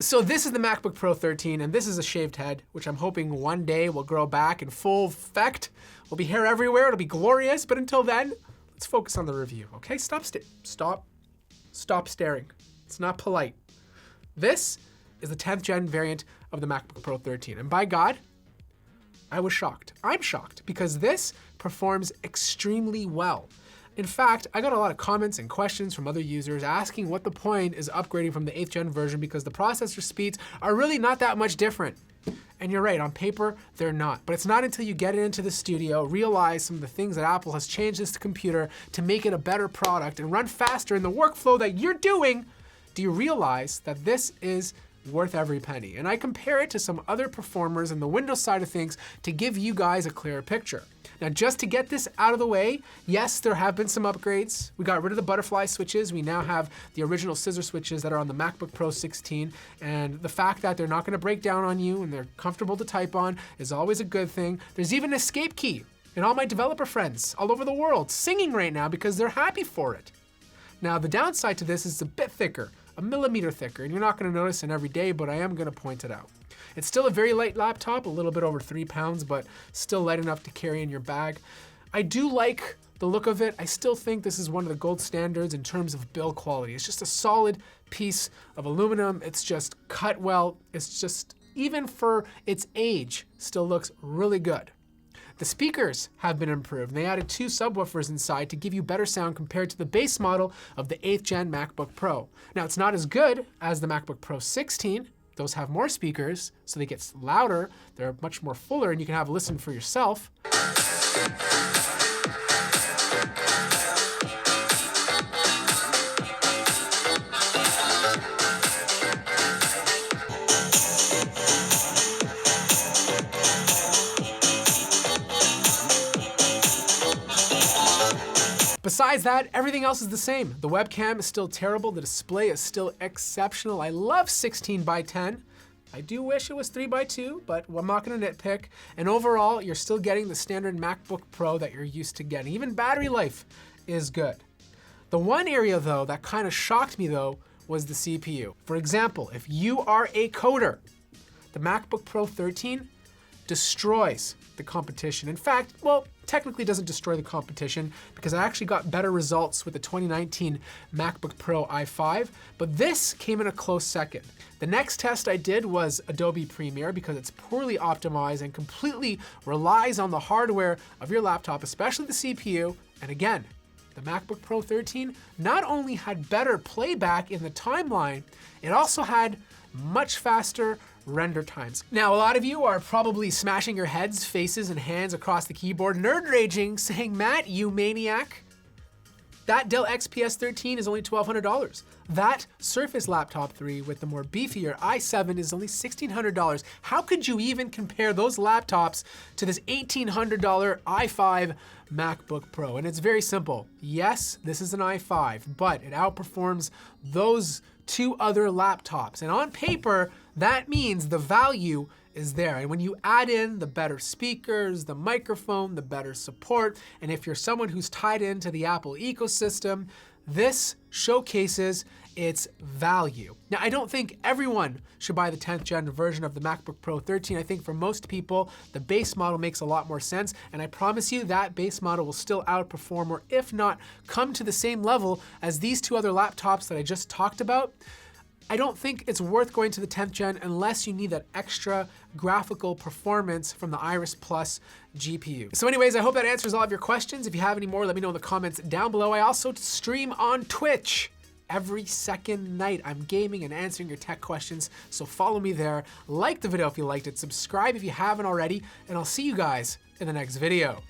So this is the MacBook Pro 13, and this is a shaved head, which I'm hoping one day will grow back in full effect. Will be hair everywhere, it'll be glorious, but until then, let's focus on the review, okay? Stop staring. It's not polite. This is the 10th gen variant of the MacBook Pro 13, and by God, I was shocked. I'm shocked, because this performs extremely well. In fact, I got a lot of comments and questions from other users asking what the point is upgrading from the 8th gen version because the processor speeds are really not that much different. And you're right, on paper, they're not. But it's not until you get it into the studio, realize some of the things that Apple has changed this computer to make it a better product and run faster in the workflow that you're doing, do you realize that this is worth every penny. And I compare it to some other performers in the Windows side of things to give you guys a clearer picture. Now, just to get this out of the way, yes, there have been some upgrades. We got rid of the butterfly switches. We now have the original scissor switches that are on the MacBook Pro 16. And the fact that they're not gonna break down on you and they're comfortable to type on is always a good thing. There's even an escape key. And all my developer friends all over the world singing right now because they're happy for it. Now, the downside to this is it's a bit thicker, a millimeter thicker, and you're not gonna notice it every day, but I am gonna point it out. It's still a very light laptop, a little bit over 3 pounds, but still light enough to carry in your bag. I do like the look of it. I still think this is one of the gold standards in terms of build quality. It's just a solid piece of aluminum. It's just cut well. It's just, even for its age, still looks really good. The speakers have been improved. They added 2 subwoofers inside to give you better sound compared to the base model of the 8th gen MacBook Pro. Now, it's not as good as the MacBook Pro 16. Those have more speakers, so they get louder. They're much more fuller, and you can have a listen for yourself. Besides that, everything else is the same. The webcam is still terrible. The display is still exceptional. I love 16:10. I do wish it was 3:2, but I'm not gonna nitpick. And overall, you're still getting the standard MacBook Pro that you're used to getting. Even battery life is good. The one area though that kind of shocked me though was the CPU. For example, if you are a coder, the MacBook Pro 13 destroys the competition. In fact, well, technically doesn't destroy the competition because I actually got better results with the 2019 MacBook Pro i5, but this came in a close second. The next test I did was Adobe Premiere because it's poorly optimized and completely relies on the hardware of your laptop, especially the CPU. And again, the MacBook Pro 13 not only had better playback in the timeline, it also had much faster render times. Now, a lot of you are probably smashing your heads, faces, and hands across the keyboard, nerd raging, saying, Matt, you maniac. That Dell XPS 13 is only $1,200. That Surface Laptop 3 with the more beefier i7 is only $1,600. How could you even compare those laptops to this $1,800 i5 MacBook Pro? And it's very simple. Yes, this is an i5, but it outperforms those 2 other laptops. And on paper, that means the value is there. And when you add in the better speakers, the microphone, the better support, and if you're someone who's tied into the Apple ecosystem, this showcases its value. Now, I don't think everyone should buy the 10th gen version of the MacBook Pro 13. I think for most people, the base model makes a lot more sense, and I promise you that base model will still outperform, or if not, come to the same level as these 2 other laptops that I just talked about. I don't think it's worth going to the 10th gen unless you need that extra graphical performance from the Iris Plus GPU. So anyways, I hope that answers all of your questions. If you have any more, let me know in the comments down below. I also stream on Twitch every second night. I'm gaming and answering your tech questions, so follow me there. Like the video if you liked it, subscribe if you haven't already, and I'll see you guys in the next video.